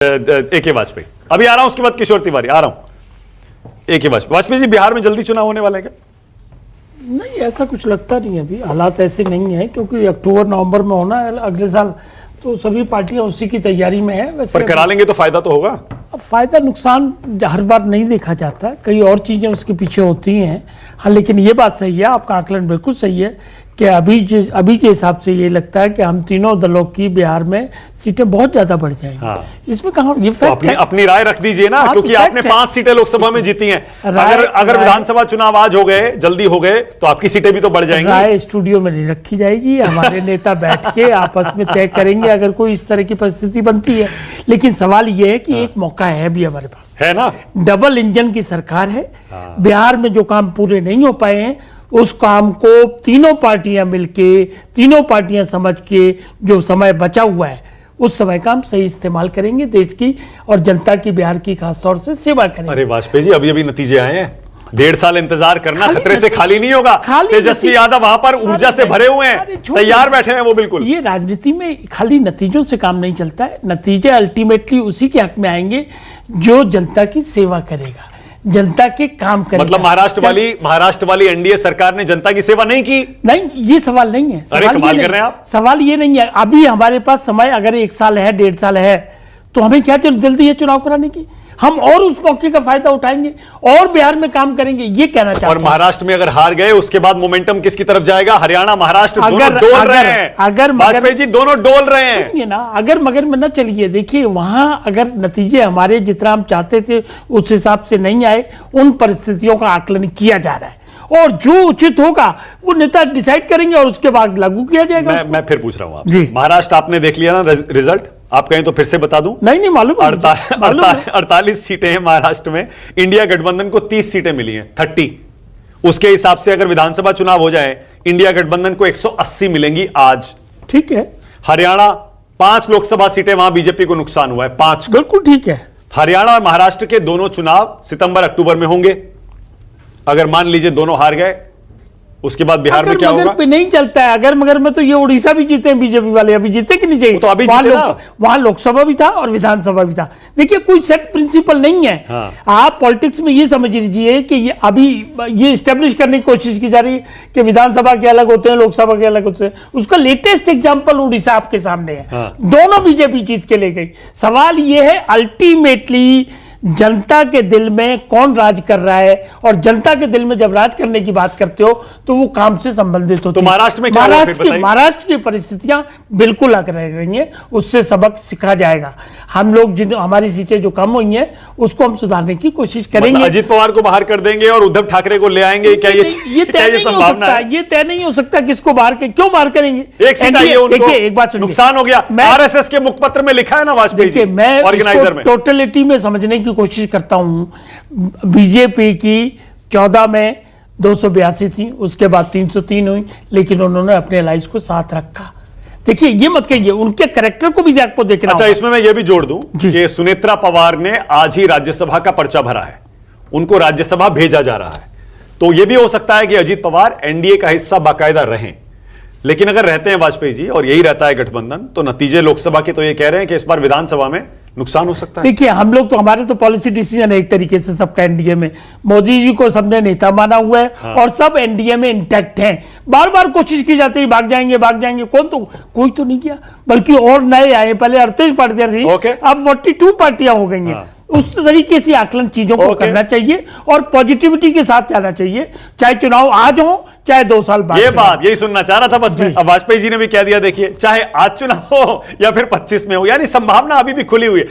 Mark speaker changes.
Speaker 1: A K. Vajpayee, अभी आ रहा हूं, उसके बाद किशोर तिवारी आ रहा हूं। ए.के. वाजपेयी जी, बिहार में जल्दी चुनाव होने वाले हैं क्या?
Speaker 2: नहीं, ऐसा कुछ लगता नहीं है। अभी हालात ऐसे नहीं है, क्योंकि अक्टूबर नवंबर में होना है अगले साल, तो सभी पार्टियां उसी की तैयारी में है। वैसे
Speaker 1: पर करा लेंगे तो फायदा तो होगा।
Speaker 2: अब फायदा नुकसान हर बार नहीं देखा जाता, कई और चीजें उसके पीछे होती हैं। हाँ, लेकिन ये बात सही है, आपका आकलन बिल्कुल सही है कि अभी के हिसाब से ये लगता है कि हम तीनों दलों की बिहार में सीटें बहुत ज्यादा बढ़ जाएंगी।
Speaker 1: हाँ।
Speaker 2: इसमें कहा ये
Speaker 1: तो अपनी राय रख दीजिए ना,
Speaker 2: हाँ,
Speaker 1: क्योंकि
Speaker 2: तो
Speaker 1: आपने 5 सीटें लोकसभा में जीती हैं। अगर विधानसभा चुनाव आज हो गए, जल्दी हो गए, तो आपकी सीटें भी तो बढ़ जाएंगी।
Speaker 2: राय स्टूडियो में नहीं रखी जाएगी, हमारे नेता बैठ के आपस में तय करेंगे अगर कोई इस तरह की परिस्थिति बनती है। लेकिन सवाल ये है कि एक मौका है भी हमारे पास,
Speaker 1: है ना।
Speaker 2: डबल इंजन की सरकार है। बिहार में जो काम पूरे नहीं हो पाए हैं, उस काम को तीनों पार्टियां मिलके, तीनों पार्टियां समझ के, जो समय बचा हुआ है उस समय का हम सही इस्तेमाल करेंगे, देश की और जनता की, बिहार की खासतौर से सेवा करेंगे।
Speaker 1: अरे वाजपेयी जी, अभी नतीजे आए हैं, 1.5 साल इंतजार करना, खतरे से खाली नहीं होगा। तेजस्वी यादव वहां पर ऊर्जा से भरे हुए हैं, तैयार बैठे हैं वो। बिल्कुल,
Speaker 2: ये राजनीति में खाली नतीजों से काम नहीं चलता है। नतीजे अल्टीमेटली उसी के हक में आएंगे जो जनता की सेवा करेगा, जनता के काम करेगा।
Speaker 1: मतलब महाराष्ट्र वाली एनडीए सरकार ने जनता की सेवा नहीं की?
Speaker 2: नहीं, ये सवाल नहीं है।
Speaker 1: अरे कमाल कर रहे हैं आप।
Speaker 2: सवाल ये नहीं है, अभी हमारे पास समय अगर 1 साल है, 1.5 साल है, तो हमें क्या जल्दी है चुनाव कराने की? हम और उस मौके का फायदा उठाएंगे और बिहार में काम करेंगे, ये कहना चाहते हैं।
Speaker 1: और महाराष्ट्र में अगर हार गए, उसके बाद मोमेंटम किसकी तरफ जाएगा? हरियाणा, महाराष्ट्र दोनों डोल रहे हैं।
Speaker 2: अगर
Speaker 1: वाजपेयी जी दोनों डोल रहे हैं।
Speaker 2: सुनिए ना, अगर मगर में न चलिए, देखिए वहां अगर नतीजे हमारे जितना हम चाहते थे उस हिसाब से नहीं आए, उन परिस्थितियों का आकलन किया जा रहा है और जो उचित होगा वो नेता डिसाइड करेंगे और उसके बाद लागू किया जाएगा।
Speaker 1: मैं फिर पूछ रहा हूं आपसे, महाराष्ट्र आपने देख लिया ना रिजल्ट? आप कहें तो फिर से बता दूं?
Speaker 2: नहीं मालूम।
Speaker 1: 48 सीटें हैं महाराष्ट्र में। इंडिया गठबंधन को 30 सीटें मिली हैं, 30। उसके हिसाब से अगर विधानसभा चुनाव हो जाए, इंडिया गठबंधन को 180 मिलेंगी आज।
Speaker 2: ठीक है।
Speaker 1: हरियाणा 5 लोकसभा सीटें, वहां बीजेपी को नुकसान हुआ है 5।
Speaker 2: बिल्कुल ठीक है।
Speaker 1: हरियाणा और महाराष्ट्र के दोनों चुनाव सितंबर अक्टूबर में होंगे। अगर मान लीजिए दोनों हार गए, उसके बाद बिहार में क्या होगा?
Speaker 2: नहीं चलता है अगर मगर में, तो ये उड़ीसा भी जीते हैं बीजेपी वाले, अभी जीते कि नहीं चाहिए?
Speaker 1: तो अभी
Speaker 2: वहां लोकसभा भी था और विधानसभा भी था। देखिए कोई सेट प्रिंसिपल नहीं है।
Speaker 1: हाँ।
Speaker 2: आप पॉलिटिक्स में ये समझ लीजिए कि ये अभी ये स्टेब्लिश करने की कोशिश की जा रही है कि विधानसभा के अलग होते हैं, लोकसभा के अलग होते हैं। उसका लेटेस्ट एग्जाम्पल उड़ीसा आपके सामने है।
Speaker 1: हाँ।
Speaker 2: दोनों बीजेपी जीत के ले गई। सवाल ये है अल्टीमेटली जनता के दिल में कौन राज कर रहा है, और जनता के दिल में जब राज करने की बात करते हो तो वो काम से संबंधित होती है।
Speaker 1: तो महाराष्ट्र में क्या
Speaker 2: महाराष्ट्र की परिस्थितियां बिल्कुल अलग रहेंगी, उससे सबक सीखा जाएगा। हम लोग हमारी सीटें जो कम हुई हैं उसको हम सुधारने की कोशिश करेंगे।
Speaker 1: मतलब अजित पवार को बाहर कर देंगे और उद्धव ठाकरे को ले आएंगे, क्या ये संभावना है?
Speaker 2: ये तय नहीं हो सकता किसको बाहर क्यों बाहर करेंगे।
Speaker 1: एक सीट आई है उनको,
Speaker 2: एक बात सुनिए,
Speaker 1: नुकसान हो गया। आरएसएस के मुखपत्र में लिखा है ना वाजपेयी जी,
Speaker 2: मैं
Speaker 1: ऑर्गेनाइजर में
Speaker 2: टोटलिटी में समझने की कोशिश करता हूं। बीजेपी की 14 में 282 थी, उसके बाद 303 हुई, लेकिन उन्होंने अपने अलाइज को साथ रखा। देखिए ये मत कहिए, उनके कैरेक्टर को भी आपको देखना।
Speaker 1: अच्छा, इसमें मैं ये भी जोड़ दूं कि सुनेत्रा पवार ने आज ही राज्यसभा का पर्चा भरा है, उनको राज्यसभा भेजा जा रहा है। तो यह भी हो सकता है कि अजित पवार एनडीए का हिस्सा बाकायदा रहें। लेकिन अगर रहते हैं वाजपेयी जी और यही रहता है गठबंधन, तो नतीजे लोकसभा के तो ये कह रहे हैं कि इस बार विधानसभा में नुकसान हो सकता है।
Speaker 2: देखिए हम लोग तो, हमारे तो पॉलिसी डिसीजन है एक तरीके से सबका एनडीए में। मोदी जी को सबने नेता माना हुआ है। हाँ। और सब एनडीए में इंटैक्ट हैं। बार बार कोशिश की जाती है भाग जाएंगे। कोई तो नहीं किया, बल्कि और नए आए। पहले 38 पार्टियां थी, अब 42 पार्टियां हो गई हैं। हाँ। उस तरीके से आकलन चीजों को करना चाहिए और पॉजिटिविटी के साथ जाना चाहिए, चाहे चुनाव आज हो चाहे 2 साल बाद।
Speaker 1: ये बात यही सुनना चाह रहा था बस मैं। अब वाजपेयी जी ने भी कह दिया, देखिए चाहे आज चुनाव हो या फिर 25 में हो, यानी संभावना अभी भी खुली हुई है।